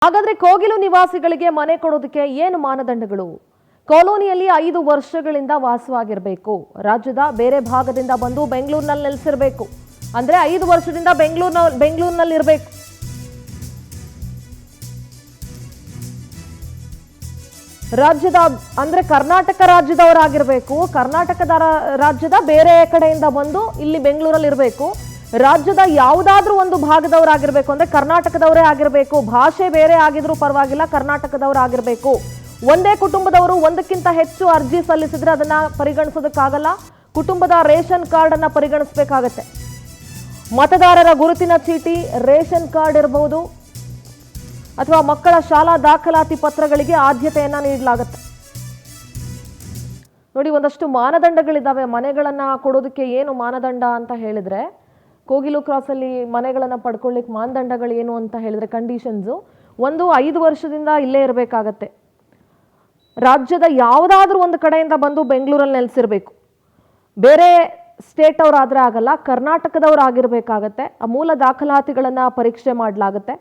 ಹಾಗಾದ್ರೆ ಕೋಗಿಲು ನಿವಾಸಿಗಳಿಗೆ ಮನೆ ಕೊಡೋದಕ್ಕೆ ಏನು ಮಾನದಂಡಗಳು? ಕಾಲೋನಿಯಲ್ಲಿ 5 ವರ್ಷಗಳಿಂದ ವಾಸವಾಗಿರಬೇಕು. ರಾಜ್ಯದ ಬೇರೆ ಭಾಗದಿಂದ ಬಂದು ಬೆಂಗಳೂರಿನಲ್ಲಿ ನೆಲೆಸಿರಬೇಕು. ಅಂದ್ರೆ 5 ವರ್ಷದಿಂದ ಬೆಂಗಳೂರಿನಲ್ಲಿ ಇರಬೇಕು. ರಾಜ್ಯದ ಅಂದ್ರೆ ಕರ್ನಾಟಕ ರಾಜ್ಯದವರಾಗಿರಬೇಕು. ಕರ್ನಾಟಕದ ರಾಜ್ಯದ ಬೇರೆ ಕಡೆಯಿಂದ ಬಂದು ಇಲ್ಲಿ ಬೆಂಗಳೂರಲ್ಲಿ ಇರಬೇಕು. ರಾಜ್ಯದ ಯಾವುದಾದ್ರೂ ಒಂದು ಭಾಗದವರಾಗಿರಬೇಕು. ಅಂದ್ರೆ ಕರ್ನಾಟಕದವರೇ ಆಗಿರಬೇಕು. ಭಾಷೆ ಬೇರೆ ಆಗಿದ್ರೂ ಪರವಾಗಿಲ್ಲ, ಕರ್ನಾಟಕದವರಾಗಿರಬೇಕು. ಒಂದೇ ಕುಟುಂಬದವರು ಒಂದಕ್ಕಿಂತ ಹೆಚ್ಚು ಅರ್ಜಿ ಸಲ್ಲಿಸಿದ್ರೆ ಅದನ್ನ ಪರಿಗಣಿಸೋದಕ್ಕಾಗಲ್ಲ. ಕುಟುಂಬದ ರೇಷನ್ ಕಾರ್ಡ್ ಅನ್ನ ಪರಿಗಣಿಸಬೇಕಾಗತ್ತೆ. ಮತದಾರರ ಗುರುತಿನ ಚೀಟಿ, ರೇಷನ್ ಕಾರ್ಡ್ ಇರಬಹುದು ಅಥವಾ ಮಕ್ಕಳ ಶಾಲಾ ದಾಖಲಾತಿ ಪತ್ರಗಳಿಗೆ ಆದ್ಯತೆಯನ್ನ ನೀಡಲಾಗುತ್ತೆ. ನೋಡಿ, ಒಂದಷ್ಟು ಮಾನದಂಡಗಳಿದ್ದಾವೆ ಮನೆಗಳನ್ನ ಕೊಡೋದಕ್ಕೆ. ಏನು ಮಾನದಂಡ ಅಂತ ಹೇಳಿದ್ರೆ, ಕೋಗಿಲು ಕ್ರಾಸ್ ಅಲ್ಲಿ ಮನೆಗಳನ್ನ ಪಡ್ಕೊಳ್ಳಿಕ್ಕೆ ಮಾನದಂಡಗಳು ಏನು ಅಂತ ಹೇಳಿದ್ರೆ, ಕಂಡೀಷನ್ಸು ಒಂದು 5 ವರ್ಷದಿಂದ ಇಲ್ಲೇ ಇರಬೇಕಾಗತ್ತೆ. ರಾಜ್ಯದ ಯಾವುದಾದ್ರೂ ಒಂದು ಕಡೆಯಿಂದ ಬಂದು ಬೆಂಗಳೂರಲ್ಲಿ ನೆಲೆಸಿರ್ಬೇಕು. ಬೇರೆ ಸ್ಟೇಟ್ ಅವರಾದ್ರೆ ಆಗಲ್ಲ, ಕರ್ನಾಟಕದವ್ರು ಆಗಿರ್ಬೇಕಾಗತ್ತೆ. ಆ ಮೂಲ ದಾಖಲಾತಿಗಳನ್ನ ಪರೀಕ್ಷೆ ಮಾಡಲಾಗುತ್ತೆ.